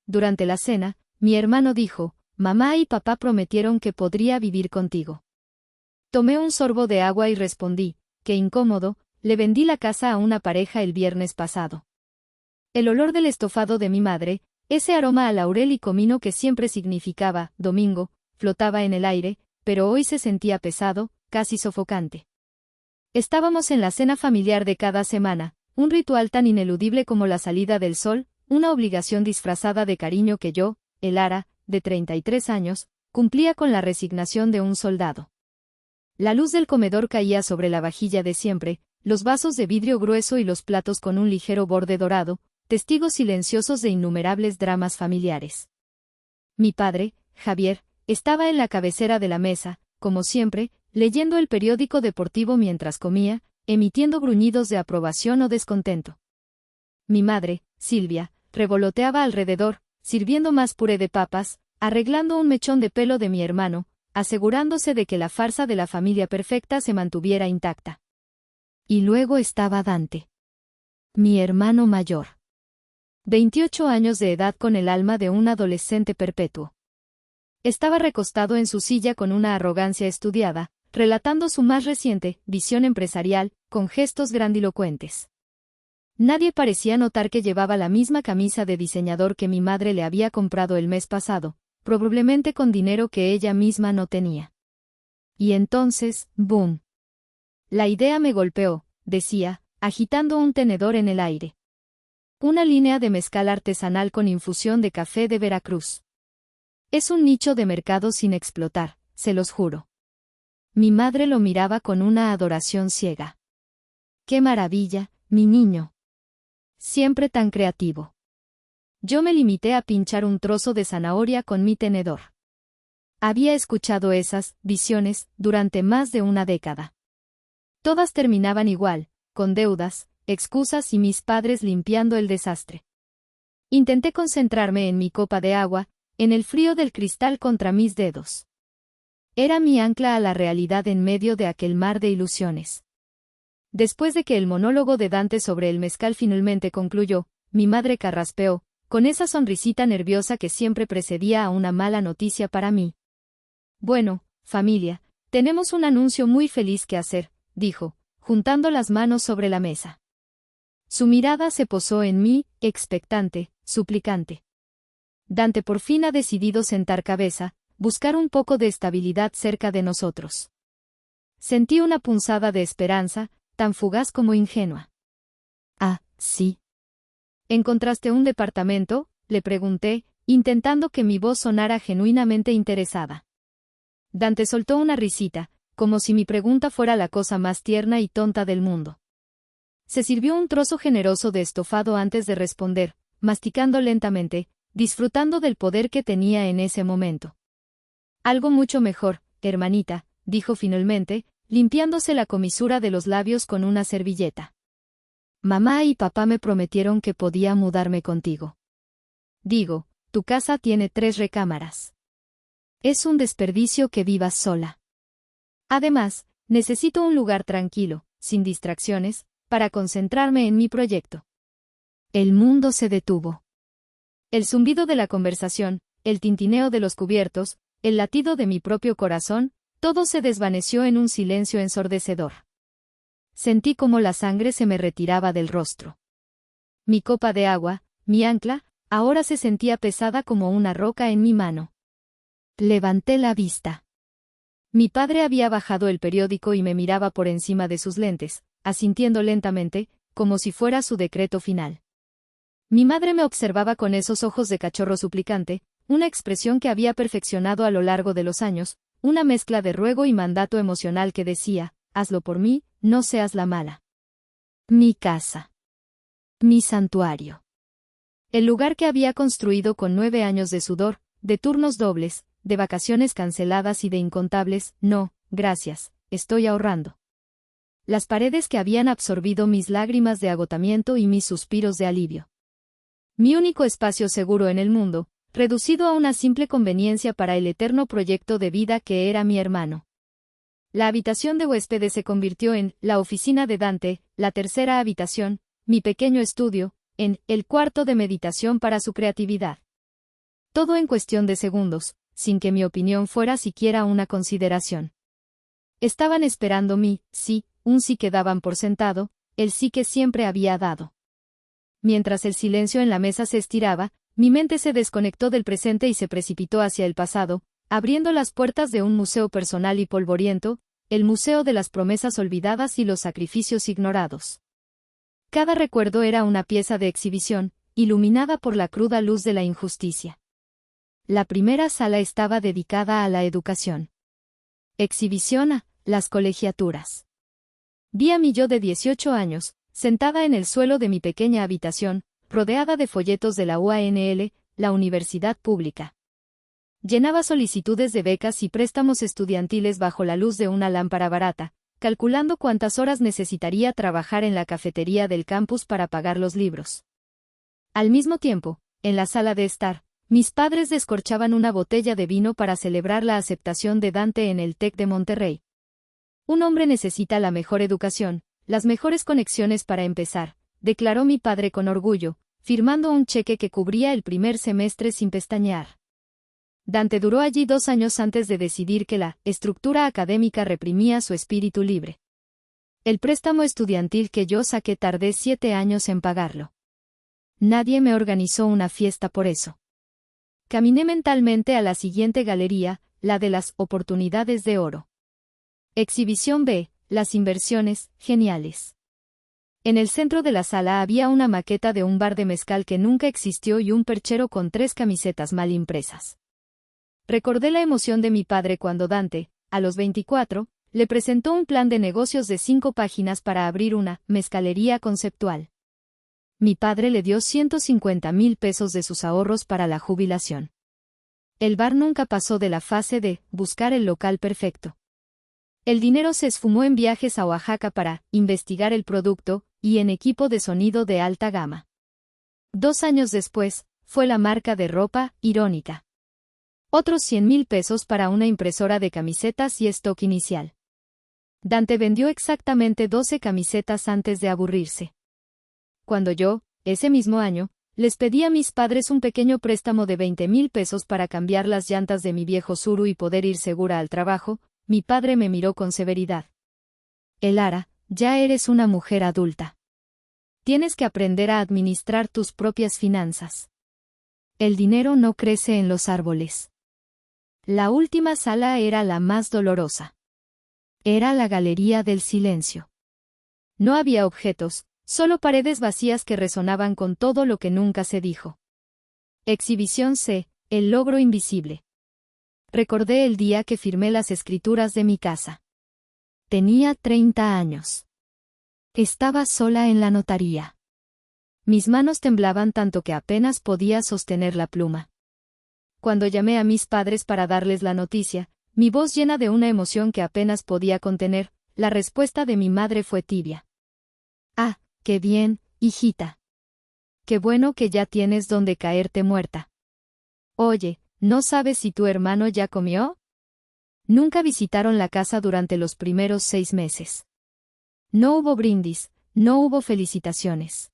durante la cena, mi hermano dijo, mamá y papá prometieron que podría vivir contigo. Tomé un sorbo de agua y respondí, qué incómodo, le vendí la casa a una pareja el viernes pasado. El olor del estofado de mi madre, ese aroma a laurel y comino que siempre significaba domingo, flotaba en el aire, pero hoy se sentía pesado, casi sofocante. Estábamos en la cena familiar de cada semana, un ritual tan ineludible como la salida del sol, una obligación disfrazada de cariño que yo, Elara, de 33 años, cumplía con la resignación de un soldado. La luz del comedor caía sobre la vajilla de siempre, los vasos de vidrio grueso y los platos con un ligero borde dorado, testigos silenciosos de innumerables dramas familiares. Mi padre, Javier, estaba en la cabecera de la mesa, como siempre, leyendo el periódico deportivo mientras comía, emitiendo gruñidos de aprobación o descontento. Mi madre, Silvia, revoloteaba alrededor, sirviendo más puré de papas, arreglando un mechón de pelo de mi hermano, asegurándose de que la farsa de la familia perfecta se mantuviera intacta. Y luego estaba Dante. Mi hermano mayor. 28 años de edad con el alma de un adolescente perpetuo. Estaba recostado en su silla con una arrogancia estudiada, relatando su más reciente visión empresarial, con gestos grandilocuentes. Nadie parecía notar que llevaba la misma camisa de diseñador que mi madre le había comprado el mes pasado, probablemente con dinero que ella misma no tenía. Y entonces, ¡boom! La idea me golpeó, decía, agitando un tenedor en el aire. Una línea de mezcal artesanal con infusión de café de Veracruz. Es un nicho de mercado sin explotar, se los juro. Mi madre lo miraba con una adoración ciega. ¡Qué maravilla, mi niño! Siempre tan creativo. Yo me limité a pinchar un trozo de zanahoria con mi tenedor. Había escuchado esas visiones durante más de una década. Todas terminaban igual, con deudas, excusas y mis padres limpiando el desastre. Intenté concentrarme en mi copa de agua, en el frío del cristal contra mis dedos. Era mi ancla a la realidad en medio de aquel mar de ilusiones. Después de que el monólogo de Dante sobre el mezcal finalmente concluyó, mi madre carraspeó, con esa sonrisita nerviosa que siempre precedía a una mala noticia para mí. Bueno, familia, tenemos un anuncio muy feliz que hacer, dijo, juntando las manos sobre la mesa. Su mirada se posó en mí, expectante, suplicante. Dante por fin ha decidido sentar cabeza, buscar un poco de estabilidad cerca de nosotros. Sentí una punzada de esperanza, tan fugaz como ingenua. Ah, sí. ¿Encontraste un departamento?, le pregunté, intentando que mi voz sonara genuinamente interesada. Dante soltó una risita, como si mi pregunta fuera la cosa más tierna y tonta del mundo. Se sirvió un trozo generoso de estofado antes de responder, masticando lentamente, disfrutando del poder que tenía en ese momento. Algo mucho mejor, hermanita, dijo finalmente, limpiándose la comisura de los labios con una servilleta. Mamá y papá me prometieron que podía mudarme contigo. Digo, tu casa tiene 3 recámaras. Es un desperdicio que vivas sola. Además, necesito un lugar tranquilo, sin distracciones, para concentrarme en mi proyecto. El mundo se detuvo. El zumbido de la conversación, el tintineo de los cubiertos, el latido de mi propio corazón, todo se desvaneció en un silencio ensordecedor. Sentí como la sangre se me retiraba del rostro. Mi copa de agua, mi ancla, ahora se sentía pesada como una roca en mi mano. Levanté la vista. Mi padre había bajado el periódico y me miraba por encima de sus lentes, asintiendo lentamente, como si fuera su decreto final. Mi madre me observaba con esos ojos de cachorro suplicante, una expresión que había perfeccionado a lo largo de los años, una mezcla de ruego y mandato emocional que decía, hazlo por mí, no seas la mala. Mi casa. Mi santuario. El lugar que había construido con 9 años de sudor, de turnos dobles, de vacaciones canceladas y de incontables, no, gracias, estoy ahorrando. Las paredes que habían absorbido mis lágrimas de agotamiento y mis suspiros de alivio. Mi único espacio seguro en el mundo, reducido a una simple conveniencia para el eterno proyecto de vida que era mi hermano. La habitación de huéspedes se convirtió en la oficina de Dante, la tercera habitación, mi pequeño estudio, en el cuarto de meditación para su creatividad. Todo en cuestión de segundos, sin que mi opinión fuera siquiera una consideración. Estaban esperando mi sí, un sí que daban por sentado, el sí que siempre había dado. Mientras el silencio en la mesa se estiraba, mi mente se desconectó del presente y se precipitó hacia el pasado, abriendo las puertas de un museo personal y polvoriento, el museo de las promesas olvidadas y los sacrificios ignorados. Cada recuerdo era una pieza de exhibición, iluminada por la cruda luz de la injusticia. La primera sala estaba dedicada a la educación. Exhibición a las colegiaturas. Vi a mi yo de 18 años, sentada en el suelo de mi pequeña habitación, rodeada de folletos de la UANL, la universidad pública. Llenaba solicitudes de becas y préstamos estudiantiles bajo la luz de una lámpara barata, calculando cuántas horas necesitaría trabajar en la cafetería del campus para pagar los libros. Al mismo tiempo, en la sala de estar, mis padres descorchaban una botella de vino para celebrar la aceptación de Dante en el TEC de Monterrey. Un hombre necesita la mejor educación, las mejores conexiones para empezar, declaró mi padre con orgullo, firmando un cheque que cubría el primer semestre sin pestañear. Dante duró allí 2 años antes de decidir que la estructura académica reprimía su espíritu libre. El préstamo estudiantil que yo saqué tardé 7 años en pagarlo. Nadie me organizó una fiesta por eso. Caminé mentalmente a la siguiente galería, la de las oportunidades de oro. Exhibición B, las inversiones, geniales. En el centro de la sala había una maqueta de un bar de mezcal que nunca existió y un perchero con 3 camisetas mal impresas. Recordé la emoción de mi padre cuando Dante, a los 24, le presentó un plan de negocios de 5 páginas para abrir una mezcalería conceptual. Mi padre le dio 150,000 pesos de sus ahorros para la jubilación. El bar nunca pasó de la fase de buscar el local perfecto. El dinero se esfumó en viajes a Oaxaca para investigar el producto y en equipo de sonido de alta gama. 2 años después, fue la marca de ropa Irónica. Otros 100,000 pesos para una impresora de camisetas y stock inicial. Dante vendió exactamente 12 camisetas antes de aburrirse. Cuando yo, ese mismo año, les pedí a mis padres un pequeño préstamo de 20,000 pesos para cambiar las llantas de mi viejo Tsuru y poder ir segura al trabajo, mi padre me miró con severidad. Elara, ya eres una mujer adulta. Tienes que aprender a administrar tus propias finanzas. El dinero no crece en los árboles. La última sala era la más dolorosa. Era la galería del silencio. No había objetos, solo paredes vacías que resonaban con todo lo que nunca se dijo. Exhibición C, el logro invisible. Recordé el día que firmé las escrituras de mi casa. Tenía 30 años. Estaba sola en la notaría. Mis manos temblaban tanto que apenas podía sostener la pluma. Cuando llamé a mis padres para darles la noticia, mi voz llena de una emoción que apenas podía contener, la respuesta de mi madre fue tibia. Ah, qué bien, hijita. Qué bueno que ya tienes donde caerte muerta. Oye, ¿no sabes si tu hermano ya comió? Nunca visitaron la casa durante los primeros 6 meses. No hubo brindis, no hubo felicitaciones.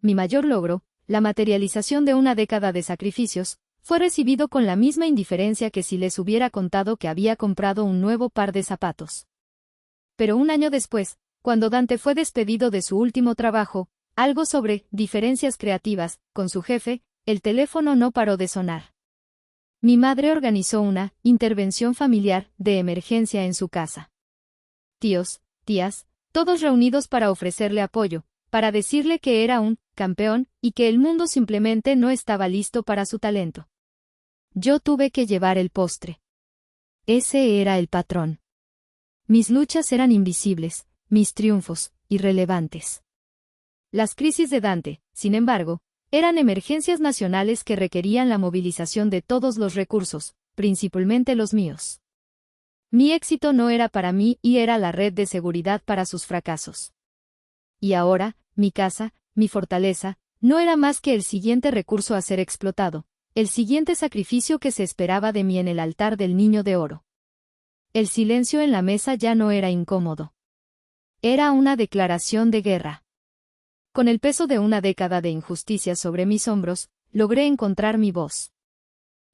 Mi mayor logro, la materialización de una década de sacrificios, fue recibido con la misma indiferencia que si les hubiera contado que había comprado un nuevo par de zapatos. Pero un año después, cuando Dante fue despedido de su último trabajo, algo sobre diferencias creativas, con su jefe, el teléfono no paró de sonar. Mi madre organizó una intervención familiar de emergencia en su casa. Tíos, tías, todos reunidos para ofrecerle apoyo, para decirle que era un campeón y que el mundo simplemente no estaba listo para su talento. Yo tuve que llevar el postre. Ese era el patrón. Mis luchas eran invisibles, mis triunfos, irrelevantes. Las crisis de Dante, sin embargo, eran emergencias nacionales que requerían la movilización de todos los recursos, principalmente los míos. Mi éxito no era para mí y era la red de seguridad para sus fracasos. Y ahora, mi casa, mi fortaleza, no era más que el siguiente recurso a ser explotado, el siguiente sacrificio que se esperaba de mí en el altar del niño de oro. El silencio en la mesa ya no era incómodo. Era una declaración de guerra. Con el peso de una década de injusticia sobre mis hombros, logré encontrar mi voz.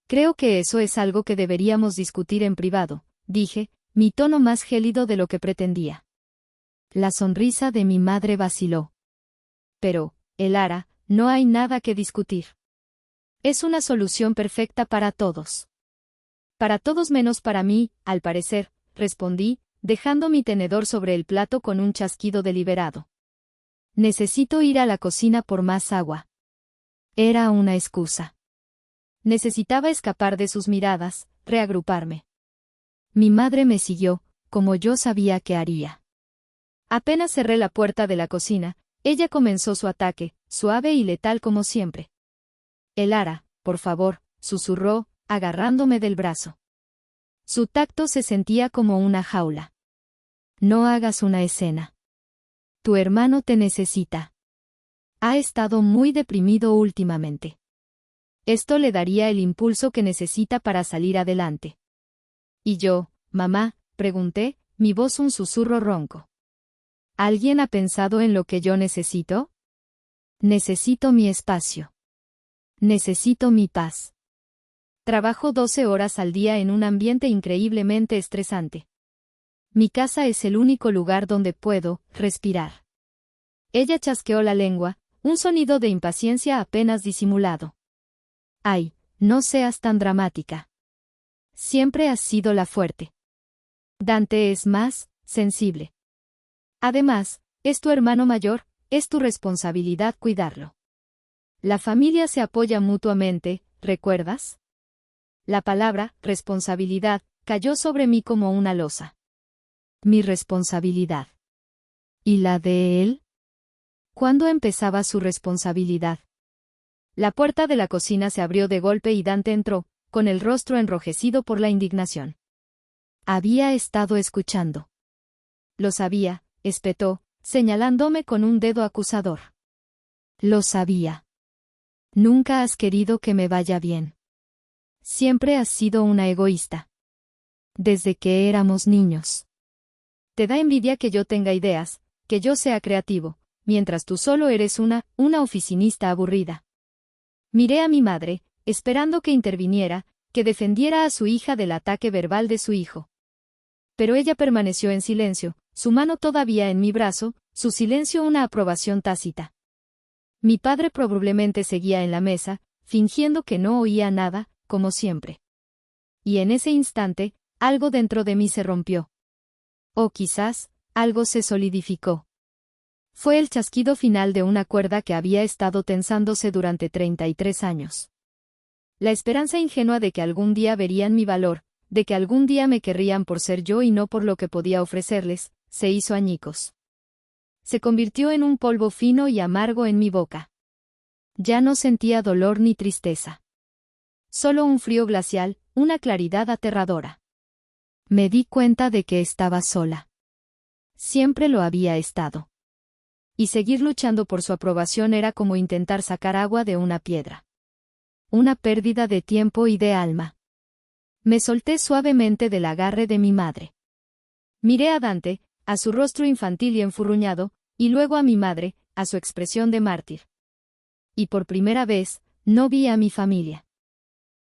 creo que eso es algo que deberíamos discutir en privado, dije, mi tono más gélido de lo que pretendía. La sonrisa de mi madre vaciló. Pero, Elara, no hay nada que discutir. Es una solución perfecta para todos. Para todos menos para mí, al parecer, respondí, dejando mi tenedor sobre el plato con un chasquido deliberado. Necesito ir a la cocina por más agua. Era una excusa. Necesitaba escapar de sus miradas, reagruparme. Mi madre me siguió, como yo sabía que haría. Apenas cerré la puerta de la cocina, ella comenzó su ataque, suave y letal como siempre. Elara, por favor, susurró, agarrándome del brazo. Su tacto se sentía como una jaula. No hagas una escena. Tu hermano te necesita. Ha estado muy deprimido últimamente. Esto le daría el impulso que necesita para salir adelante. ¿Y yo, mamá?, pregunté, mi voz un susurro ronco. ¿Alguien ha pensado en lo que yo necesito? Necesito mi espacio. Necesito mi paz. Trabajo 12 horas al día en un ambiente increíblemente estresante. Mi casa es el único lugar donde puedo respirar. Ella chasqueó la lengua, un sonido de impaciencia apenas disimulado. Ay, no seas tan dramática. Siempre has sido la fuerte. Dante es más sensible. Además, es tu hermano mayor, es tu responsabilidad cuidarlo. La familia se apoya mutuamente, ¿recuerdas? La palabra, responsabilidad, cayó sobre mí como una losa. Mi responsabilidad. ¿Y la de él? ¿Cuándo empezaba su responsabilidad? La puerta de la cocina se abrió de golpe y Dante entró, con el rostro enrojecido por la indignación. Había estado escuchando. Lo sabía, espetó, señalándome con un dedo acusador. Lo sabía. Nunca has querido que me vaya bien. Siempre has sido una egoísta. Desde que éramos niños. Te da envidia que yo tenga ideas, que yo sea creativo, mientras tú solo eres una oficinista aburrida. Miré a mi madre, esperando que interviniera, que defendiera a su hija del ataque verbal de su hijo. Pero ella permaneció en silencio, su mano todavía en mi brazo, su silencio una aprobación tácita. Mi padre probablemente seguía en la mesa, fingiendo que no oía nada, como siempre. Y en ese instante, algo dentro de mí se rompió. O quizás, algo se solidificó. Fue el chasquido final de una cuerda que había estado tensándose durante 33 años. La esperanza ingenua de que algún día verían mi valor, de que algún día me querrían por ser yo y no por lo que podía ofrecerles, se hizo añicos. Se convirtió en un polvo fino y amargo en mi boca. Ya no sentía dolor ni tristeza. Solo un frío glacial, una claridad aterradora. Me di cuenta de que estaba sola. Siempre lo había estado. Y seguir luchando por su aprobación era como intentar sacar agua de una piedra. Una pérdida de tiempo y de alma. Me solté suavemente del agarre de mi madre. Miré a Dante, a su rostro infantil y enfurruñado, y luego a mi madre, a su expresión de mártir. Y por primera vez, no vi a mi familia.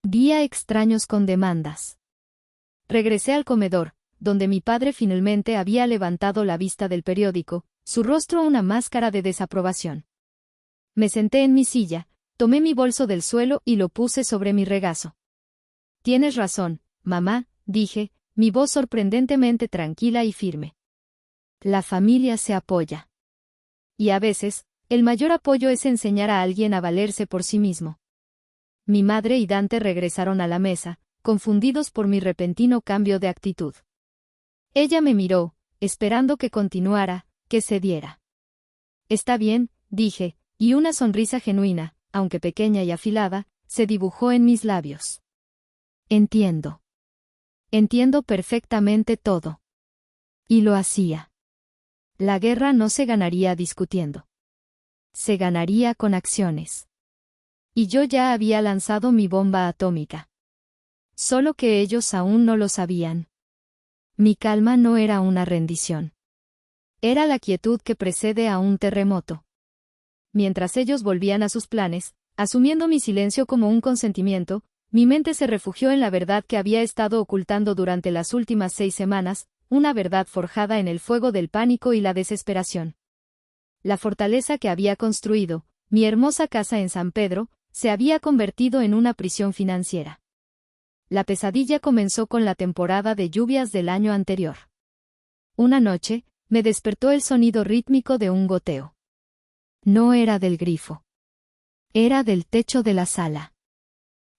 Vi a extraños con demandas. Regresé al comedor, donde mi padre finalmente había levantado la vista del periódico, su rostro una máscara de desaprobación. Me senté en mi silla, tomé mi bolso del suelo y lo puse sobre mi regazo. Tienes razón, mamá, dije, mi voz sorprendentemente tranquila y firme. La familia se apoya. Y a veces, el mayor apoyo es enseñar a alguien a valerse por sí mismo. Mi madre y Dante regresaron a la mesa, confundidos por mi repentino cambio de actitud. Ella me miró, esperando que continuara, que cediera. Está bien, dije, y una sonrisa genuina, aunque pequeña y afilada, se dibujó en mis labios. Entiendo. Entiendo perfectamente todo. Y lo hacía. La guerra no se ganaría discutiendo. Se ganaría con acciones. Y yo ya había lanzado mi bomba atómica. Solo que ellos aún no lo sabían. Mi calma no era una rendición. Era la quietud que precede a un terremoto. Mientras ellos volvían a sus planes, asumiendo mi silencio como un consentimiento, Mi mente se refugió en la verdad que había estado ocultando durante las últimas 6 semanas, una verdad forjada en el fuego del pánico y la desesperación. La fortaleza que había construido, mi hermosa casa en San Pedro, se había convertido en una prisión financiera. La pesadilla comenzó con la temporada de lluvias del año anterior. Una noche, me despertó el sonido rítmico de un goteo. No era del grifo. Era del techo de la sala.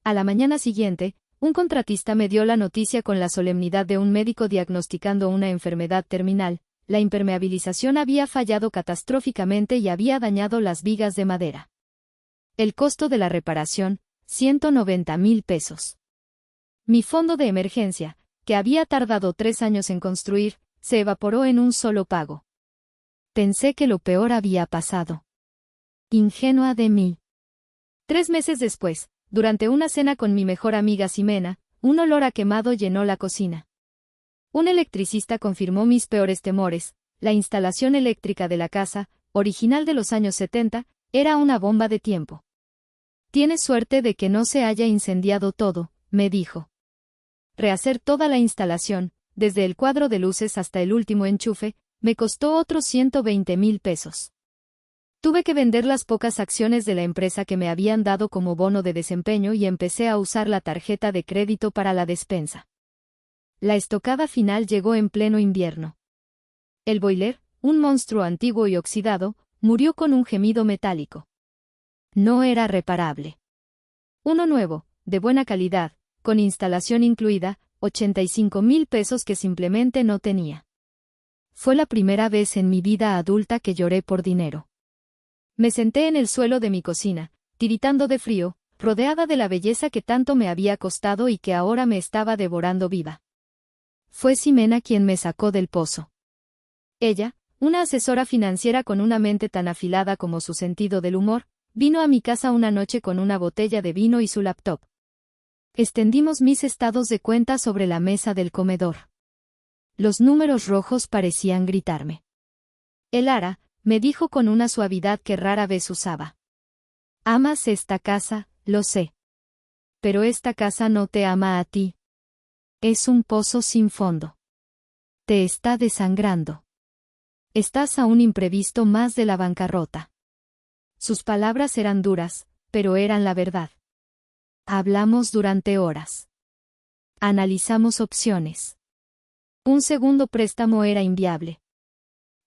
A la mañana siguiente, un contratista me dio la noticia con la solemnidad de un médico diagnosticando una enfermedad terminal. La impermeabilización había fallado catastróficamente y había dañado las vigas de madera. El costo de la reparación, 190,000 pesos. Mi fondo de emergencia, que había tardado 3 años en construir, se evaporó en un solo pago. Pensé que lo peor había pasado. Ingenua de mí. 3 meses después, durante una cena con mi mejor amiga Ximena, un olor a quemado llenó la cocina. Un electricista confirmó mis peores temores. La instalación eléctrica de la casa, original de los años 70, era una bomba de tiempo. Tienes suerte de que no se haya incendiado todo, me dijo. Rehacer toda la instalación, desde el cuadro de luces hasta el último enchufe, me costó otros 120,000 pesos. Tuve que vender las pocas acciones de la empresa que me habían dado como bono de desempeño y empecé a usar la tarjeta de crédito para la despensa. La estocada final llegó en pleno invierno. El boiler, un monstruo antiguo y oxidado, murió con un gemido metálico. No era reparable. Uno nuevo, de buena calidad, con instalación incluida, 85,000 pesos que simplemente no tenía. Fue la primera vez en mi vida adulta que lloré por dinero. Me senté en el suelo de mi cocina, tiritando de frío, rodeada de la belleza que tanto me había costado y que ahora me estaba devorando viva. Fue Ximena quien me sacó del pozo. Ella, una asesora financiera con una mente tan afilada como su sentido del humor, vino a mi casa una noche con una botella de vino y su laptop. Extendimos mis estados de cuenta sobre la mesa del comedor. Los números rojos parecían gritarme. Elara, me dijo con una suavidad que rara vez usaba. Amas esta casa, lo sé. Pero esta casa no te ama a ti. Es un pozo sin fondo. Te está desangrando. Estás a un imprevisto más de la bancarrota. Sus palabras eran duras, pero eran la verdad. Hablamos durante horas. Analizamos opciones. Un segundo préstamo era inviable.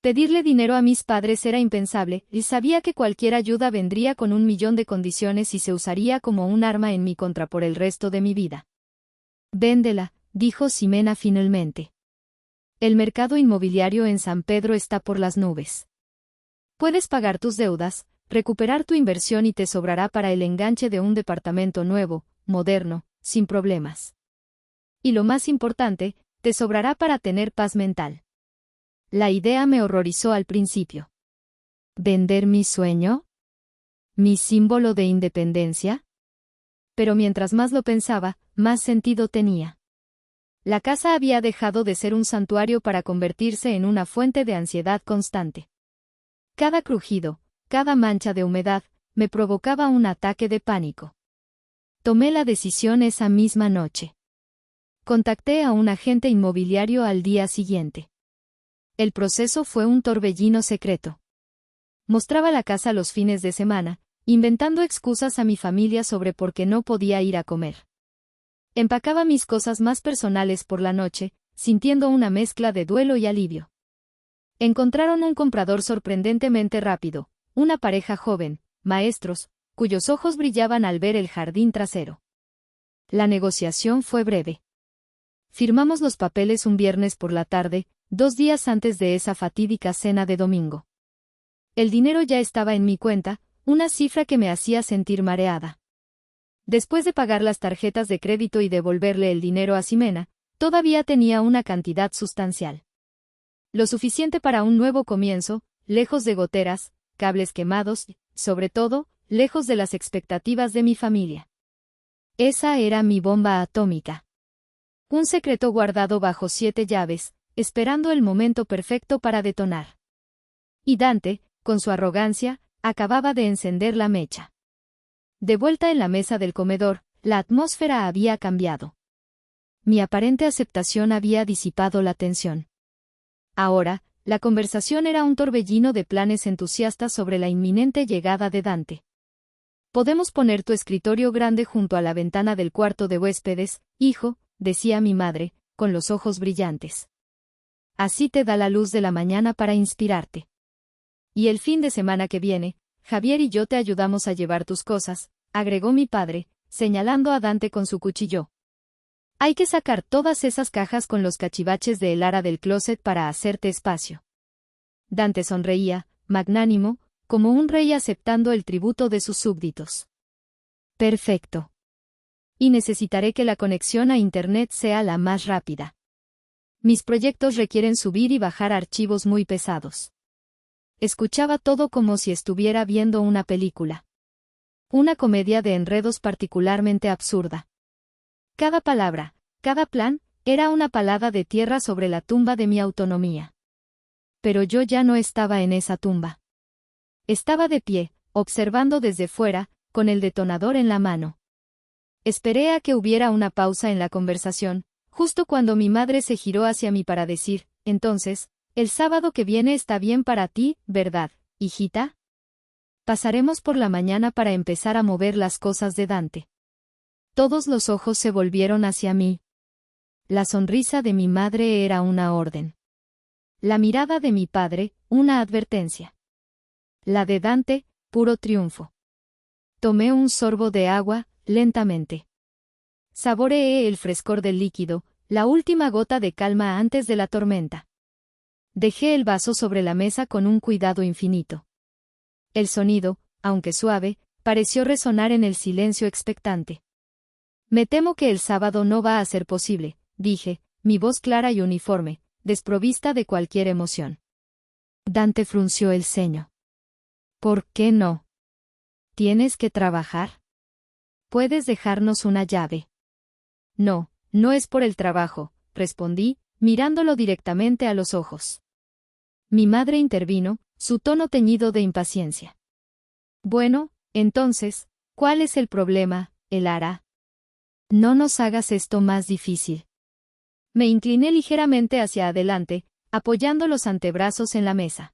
Pedirle dinero a mis padres era impensable, y sabía que cualquier ayuda vendría con 1,000,000 de condiciones y se usaría como un arma en mi contra por el resto de mi vida. Véndela, dijo Ximena finalmente. El mercado inmobiliario en San Pedro está por las nubes. Puedes pagar tus deudas, recuperar tu inversión y te sobrará para el enganche de un departamento nuevo, moderno, sin problemas. Y lo más importante, te sobrará para tener paz mental. La idea me horrorizó al principio. ¿Vender mi sueño? ¿Mi símbolo de independencia? Pero mientras más lo pensaba, más sentido tenía. La casa había dejado de ser un santuario para convertirse en una fuente de ansiedad constante. Cada crujido, cada mancha de humedad, me provocaba un ataque de pánico. Tomé la decisión esa misma noche. Contacté a un agente inmobiliario al día siguiente. El proceso fue un torbellino secreto. Mostraba la casa los fines de semana, inventando excusas a mi familia sobre por qué no podía ir a comer. Empacaba mis cosas más personales por la noche, sintiendo una mezcla de duelo y alivio. Encontraron un comprador sorprendentemente rápido, una pareja joven, maestros, cuyos ojos brillaban al ver el jardín trasero. La negociación fue breve. Firmamos los papeles un viernes por la tarde, 2 días antes de esa fatídica cena de domingo. El dinero ya estaba en mi cuenta, una cifra que me hacía sentir mareada. Después de pagar las tarjetas de crédito y devolverle el dinero a Ximena, todavía tenía una cantidad sustancial. Lo suficiente para un nuevo comienzo, lejos de goteras, cables quemados y, sobre todo, lejos de las expectativas de mi familia. Esa era mi bomba atómica. Un secreto guardado bajo 7 llaves, esperando el momento perfecto para detonar. Y Dante, con su arrogancia, acababa de encender la mecha. De vuelta en la mesa del comedor, la atmósfera había cambiado. Mi aparente aceptación había disipado la tensión. Ahora, la conversación era un torbellino de planes entusiastas sobre la inminente llegada de Dante. «Podemos poner tu escritorio grande junto a la ventana del cuarto de huéspedes, hijo», decía mi madre, con los ojos brillantes. «Así te da la luz de la mañana para inspirarte. Y el fin de semana que viene, Javier y yo te ayudamos a llevar tus cosas», agregó mi padre, señalando a Dante con su cuchillo. «Hay que sacar todas esas cajas con los cachivaches de Elara del closet para hacerte espacio». Dante sonreía, magnánimo, como un rey aceptando el tributo de sus súbditos. «Perfecto. Y necesitaré que la conexión a Internet sea la más rápida. Mis proyectos requieren subir y bajar archivos muy pesados». Escuchaba todo como si estuviera viendo una película. Una comedia de enredos particularmente absurda. Cada palabra, cada plan, era una palada de tierra sobre la tumba de mi autonomía. Pero yo ya no estaba en esa tumba. Estaba de pie, observando desde fuera, con el detonador en la mano. Esperé a que hubiera una pausa en la conversación, justo cuando mi madre se giró hacia mí para decir, entonces, el sábado que viene está bien para ti, ¿verdad, hijita? Pasaremos por la mañana para empezar a mover las cosas de Dante. Todos los ojos se volvieron hacia mí. La sonrisa de mi madre era una orden. La mirada de mi padre, una advertencia. La de Dante, puro triunfo. Tomé un sorbo de agua, lentamente. Saboreé el frescor del líquido, la última gota de calma antes de la tormenta. Dejé el vaso sobre la mesa con un cuidado infinito. El sonido, aunque suave, pareció resonar en el silencio expectante. «Me temo que el sábado no va a ser posible», dije, mi voz clara y uniforme, desprovista de cualquier emoción. Dante frunció el ceño. «¿Por qué no? ¿Tienes que trabajar? ¿Puedes dejarnos una llave?» «No, no es por el trabajo», respondí, mirándolo directamente a los ojos. Mi madre intervino, su tono teñido de impaciencia. «Bueno, entonces, ¿cuál es el problema, Elara? No nos hagas esto más difícil». Me incliné ligeramente hacia adelante, apoyando los antebrazos en la mesa.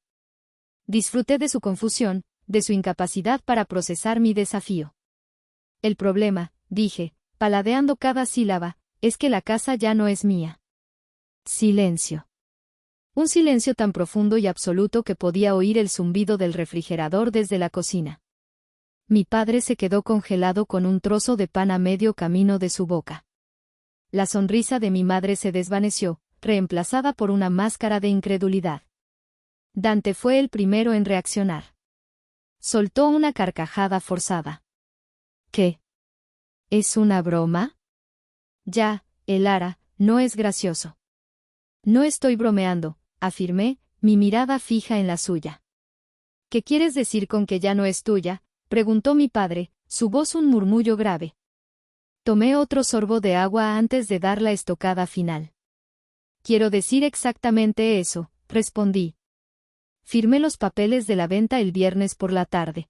Disfruté de su confusión, de su incapacidad para procesar mi desafío. «El problema», dije, paladeando cada sílaba, «es que la casa ya no es mía». Silencio. Un silencio tan profundo y absoluto que podía oír el zumbido del refrigerador desde la cocina. Mi padre se quedó congelado con un trozo de pan a medio camino de su boca. La sonrisa de mi madre se desvaneció, reemplazada por una máscara de incredulidad. Dante fue el primero en reaccionar. Soltó una carcajada forzada. «¿Qué? ¿Es una broma?» «Ya, Elara, no es gracioso». «No estoy bromeando», afirmé, mi mirada fija en la suya. «¿Qué quieres decir con que ya no es tuya?», preguntó mi padre, su voz un murmullo grave. Tomé otro sorbo de agua antes de dar la estocada final. «Quiero decir exactamente eso», respondí. Firmé los papeles de la venta el viernes por la tarde.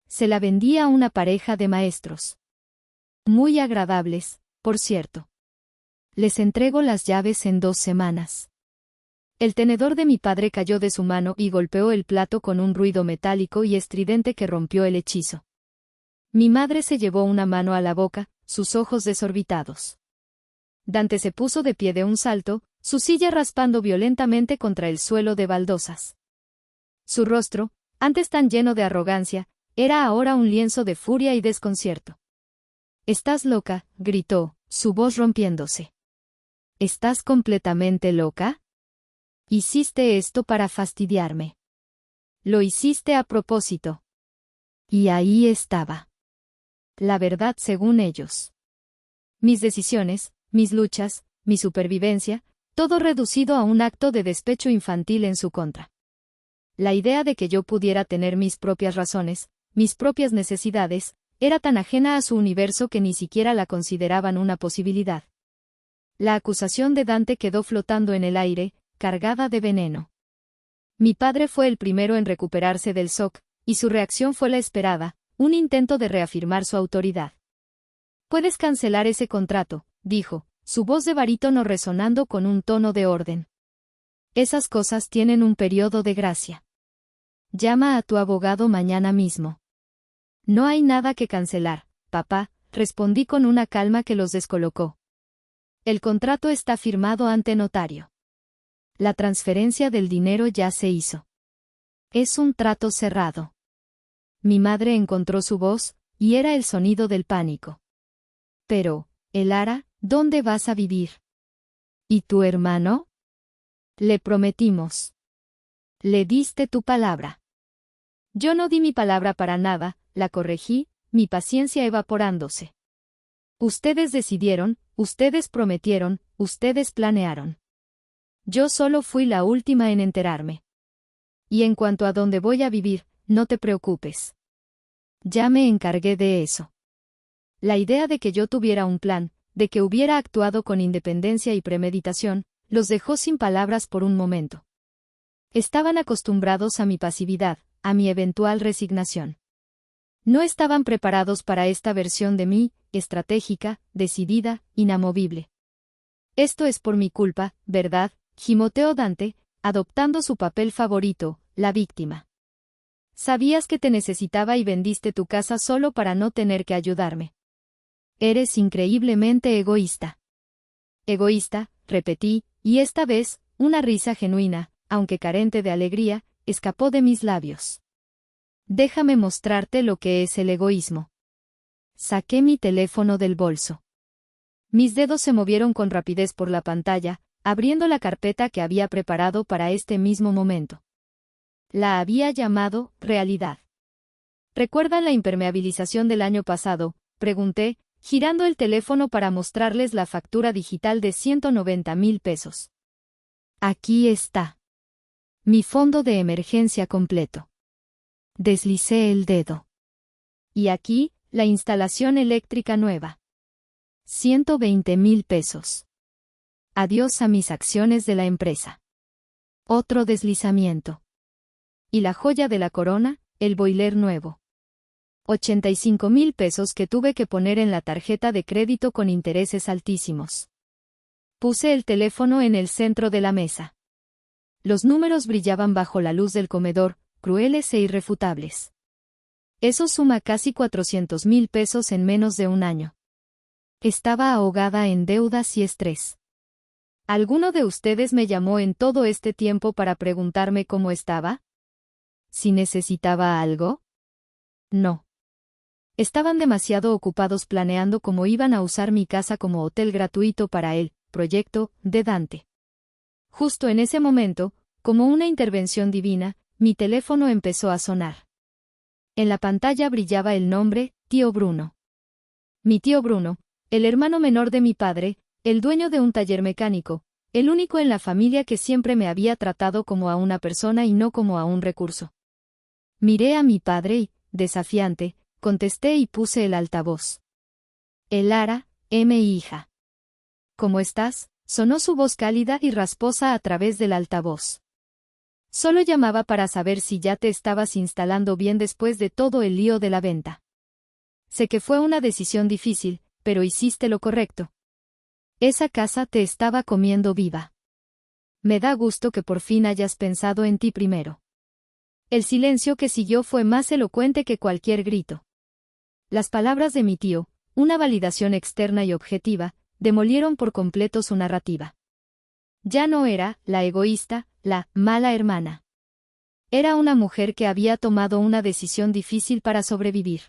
Se la vendí a una pareja de maestros. Muy agradables, por cierto. Les entrego las llaves en 2 semanas. El tenedor de mi padre cayó de su mano y golpeó el plato con un ruido metálico y estridente que rompió el hechizo. Mi madre se llevó una mano a la boca, sus ojos desorbitados. Dante se puso de pie de un salto, su silla raspando violentamente contra el suelo de baldosas. Su rostro, antes tan lleno de arrogancia, era ahora un lienzo de furia y desconcierto. «¿Estás loca?», gritó, su voz rompiéndose. «¿Estás completamente loca? Hiciste esto para fastidiarme. Lo hiciste a propósito». Y ahí estaba. La verdad según ellos. Mis decisiones, mis luchas, mi supervivencia, todo reducido a un acto de despecho infantil en su contra. La idea de que yo pudiera tener mis propias razones, mis propias necesidades, era tan ajena a su universo que ni siquiera la consideraban una posibilidad. La acusación de Dante quedó flotando en el aire, cargada de veneno. Mi padre fue el primero en recuperarse del shock, y su reacción fue la esperada, un intento de reafirmar su autoridad. Puedes cancelar ese contrato, dijo, su voz de barítono resonando con un tono de orden. Esas cosas tienen un periodo de gracia. Llama a tu abogado mañana mismo. No hay nada que cancelar, papá, respondí con una calma que los descolocó. El contrato está firmado ante notario. La transferencia del dinero ya se hizo. Es un trato cerrado. Mi madre encontró su voz, y era el sonido del pánico. Pero, Elara, ¿dónde vas a vivir? ¿Y tu hermano? Le prometimos. Le diste tu palabra. Yo no di mi palabra para nada, la corregí, mi paciencia evaporándose. Ustedes decidieron, ustedes prometieron, ustedes planearon. Yo solo fui la última en enterarme. Y en cuanto a dónde voy a vivir, no te preocupes. Ya me encargué de eso. La idea de que yo tuviera un plan, de que hubiera actuado con independencia y premeditación, los dejó sin palabras por un momento. Estaban acostumbrados a mi pasividad, a mi eventual resignación. No estaban preparados para esta versión de mí, estratégica, decidida, inamovible. Esto es por mi culpa, ¿verdad?, gimoteó Dante, adoptando su papel favorito, la víctima. Sabías que te necesitaba y vendiste tu casa solo para no tener que ayudarme. Eres increíblemente egoísta. Egoísta, repetí, y esta vez, una risa genuina, aunque carente de alegría, escapó de mis labios. Déjame mostrarte lo que es el egoísmo. Saqué mi teléfono del bolso. Mis dedos se movieron con rapidez por la pantalla, abriendo la carpeta que había preparado para este mismo momento. La había llamado realidad. ¿Recuerdan la impermeabilización del año pasado?, pregunté, girando el teléfono para mostrarles la factura digital de 190,000 pesos. Aquí está. Mi fondo de emergencia completo. Deslicé el dedo. Y aquí, la instalación eléctrica nueva. 120,000 pesos. Adiós a mis acciones de la empresa. Otro deslizamiento. Y la joya de la corona, el boiler nuevo. 85,000 pesos que tuve que poner en la tarjeta de crédito con intereses altísimos. Puse el teléfono en el centro de la mesa. Los números brillaban bajo la luz del comedor, crueles e irrefutables. Eso suma casi 400,000 pesos en menos de un año. Estaba ahogada en deudas y estrés. ¿Alguno de ustedes me llamó en todo este tiempo para preguntarme cómo estaba? ¿Si necesitaba algo? No. Estaban demasiado ocupados planeando cómo iban a usar mi casa como hotel gratuito para el proyecto de Dante. Justo en ese momento, como una intervención divina, mi teléfono empezó a sonar. En la pantalla brillaba el nombre, Tío Bruno. Mi tío Bruno, el hermano menor de mi padre, el dueño de un taller mecánico, el único en la familia que siempre me había tratado como a una persona y no como a un recurso. Miré a mi padre y, desafiante, contesté y puse el altavoz. Elara, mi hija. ¿Cómo estás?, sonó su voz cálida y rasposa a través del altavoz. Solo llamaba para saber si ya te estabas instalando bien después de todo el lío de la venta. Sé que fue una decisión difícil, pero hiciste lo correcto. Esa casa te estaba comiendo viva. Me da gusto que por fin hayas pensado en ti primero. El silencio que siguió fue más elocuente que cualquier grito. Las palabras de mi tío, una validación externa y objetiva, demolieron por completo su narrativa. Ya no era la egoísta, la mala hermana. Era una mujer que había tomado una decisión difícil para sobrevivir.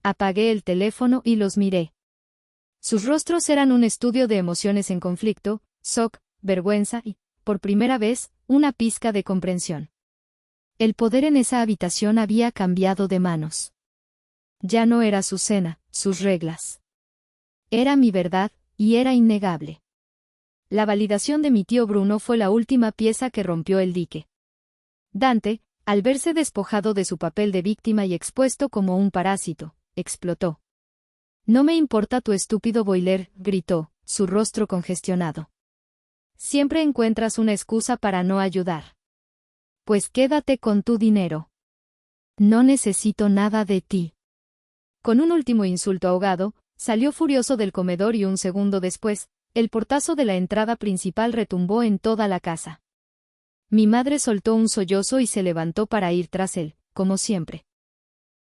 Apagué el teléfono y los miré. Sus rostros eran un estudio de emociones en conflicto, shock, vergüenza y, por primera vez, una pizca de comprensión. El poder en esa habitación había cambiado de manos. Ya no era su cena, sus reglas. Era mi verdad, y era innegable. La validación de mi tío Bruno fue la última pieza que rompió el dique. Dante, al verse despojado de su papel de víctima y expuesto como un parásito, explotó. No me importa tu estúpido boiler, gritó, su rostro congestionado. Siempre encuentras una excusa para no ayudar. Pues quédate con tu dinero. No necesito nada de ti. Con un último insulto ahogado, salió furioso del comedor y un segundo después, el portazo de la entrada principal retumbó en toda la casa. Mi madre soltó un sollozo y se levantó para ir tras él, como siempre.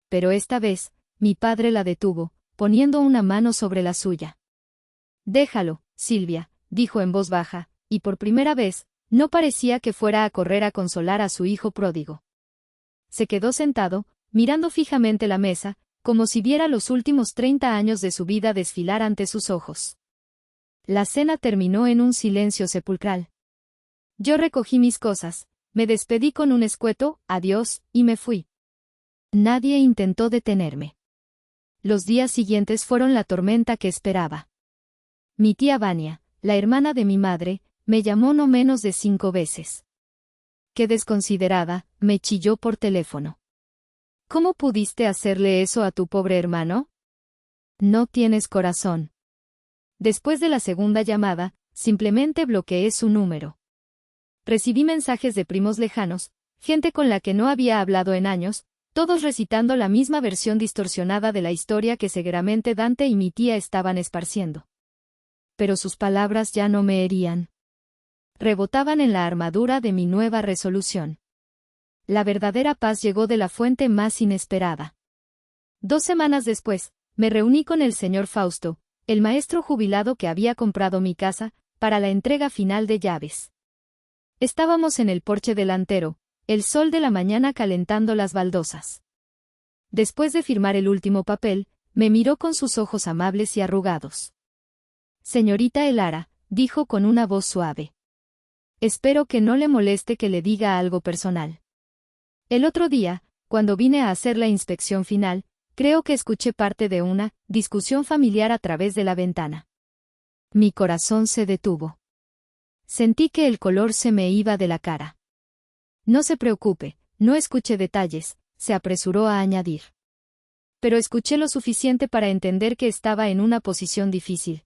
Pero esta vez, mi padre la detuvo, poniendo una mano sobre la suya. «Déjalo, Silvia», dijo en voz baja, y por primera vez, no parecía que fuera a correr a consolar a su hijo pródigo. Se quedó sentado, mirando fijamente la mesa, como si viera los últimos 30 años de su vida desfilar ante sus ojos. La cena terminó en un silencio sepulcral. Yo recogí mis cosas, me despedí con un escueto «adiós» y me fui. Nadie intentó detenerme. Los días siguientes fueron la tormenta que esperaba. Mi tía Vania, la hermana de mi madre, me llamó no menos de 5 veces. Qué desconsiderada, me chilló por teléfono. ¿Cómo pudiste hacerle eso a tu pobre hermano? No tienes corazón. Después de la segunda llamada, simplemente bloqueé su número. Recibí mensajes de primos lejanos, gente con la que no había hablado en años, todos recitando la misma versión distorsionada de la historia que seguramente Dante y mi tía estaban esparciendo. Pero sus palabras ya no me herían. Rebotaban en la armadura de mi nueva resolución. La verdadera paz llegó de la fuente más inesperada. 2 semanas después, me reuní con el señor Fausto, el maestro jubilado que había comprado mi casa, para la entrega final de llaves. Estábamos en el porche delantero, el sol de la mañana calentando las baldosas. Después de firmar el último papel, me miró con sus ojos amables y arrugados. «Señorita Elara», dijo con una voz suave. «Espero que no le moleste que le diga algo personal. El otro día, cuando vine a hacer la inspección final, creo que escuché parte de una discusión familiar a través de la ventana. Mi corazón se detuvo. Sentí que el color se me iba de la cara. No se preocupe, no escuché detalles», se apresuró a añadir. Pero escuché lo suficiente para entender que estaba en una posición difícil.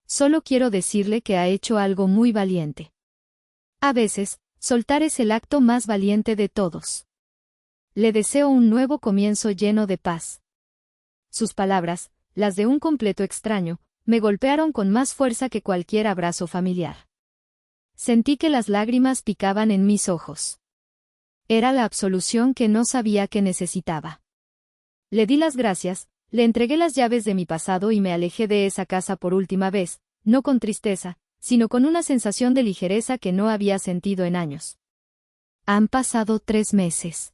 Solo quiero decirle que ha hecho algo muy valiente. A veces, soltar es el acto más valiente de todos. Le deseo un nuevo comienzo lleno de paz. Sus palabras, las de un completo extraño, me golpearon con más fuerza que cualquier abrazo familiar. Sentí que las lágrimas picaban en mis ojos. Era la absolución que no sabía que necesitaba. Le di las gracias, le entregué las llaves de mi pasado y me alejé de esa casa por última vez, no con tristeza, sino con una sensación de ligereza que no había sentido en años. Han pasado 3 meses.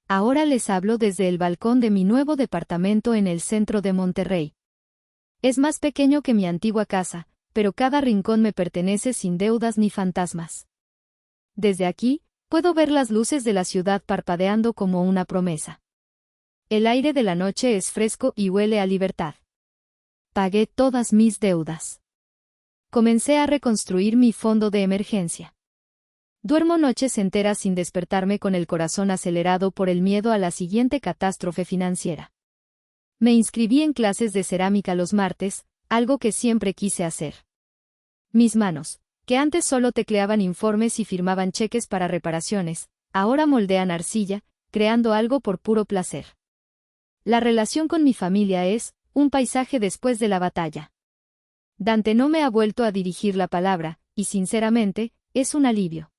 Ahora les hablo desde el balcón de mi nuevo departamento en el centro de Monterrey. Es más pequeño que mi antigua casa, pero cada rincón me pertenece sin deudas ni fantasmas. Desde aquí, puedo ver las luces de la ciudad parpadeando como una promesa. El aire de la noche es fresco y huele a libertad. Pagué todas mis deudas. Comencé a reconstruir mi fondo de emergencia. Duermo noches enteras sin despertarme con el corazón acelerado por el miedo a la siguiente catástrofe financiera. Me inscribí en clases de cerámica los martes, algo que siempre quise hacer. Mis manos, que antes solo tecleaban informes y firmaban cheques para reparaciones, ahora moldean arcilla, creando algo por puro placer. La relación con mi familia es un paisaje después de la batalla. Dante no me ha vuelto a dirigir la palabra, y sinceramente, es un alivio.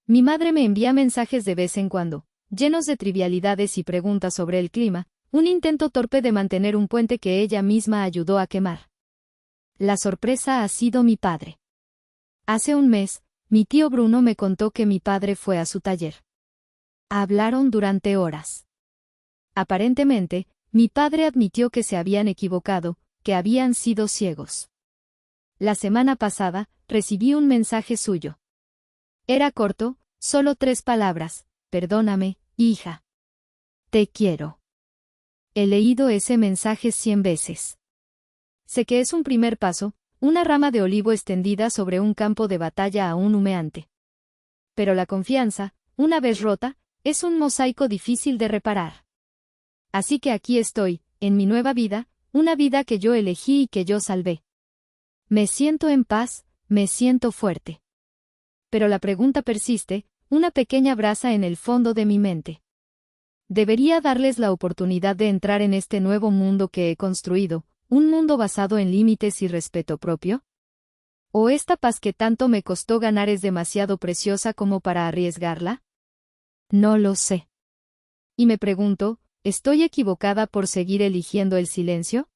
Mi madre me envía mensajes de vez en cuando, llenos de trivialidades y preguntas sobre el clima, un intento torpe de mantener un puente que ella misma ayudó a quemar. La sorpresa ha sido mi padre. Hace un mes, mi tío Bruno me contó que mi padre fue a su taller. Hablaron durante horas. Aparentemente, mi padre admitió que se habían equivocado, que habían sido ciegos. La semana pasada, recibí un mensaje suyo. Era corto, solo 3 palabras: «Perdóname, hija. Te quiero». He leído ese mensaje 100 veces. Sé que es un primer paso, una rama de olivo extendida sobre un campo de batalla aún humeante. Pero la confianza, una vez rota, es un mosaico difícil de reparar. Así que aquí estoy, en mi nueva vida, una vida que yo elegí y que yo salvé. Me siento en paz, me siento fuerte. Pero la pregunta persiste, una pequeña brasa en el fondo de mi mente. ¿Debería darles la oportunidad de entrar en este nuevo mundo que he construido, ¿Un mundo basado en límites y respeto propio? ¿O esta paz que tanto me costó ganar es demasiado preciosa como para arriesgarla? No lo sé. Y me pregunto, ¿estoy equivocada por seguir eligiendo el silencio?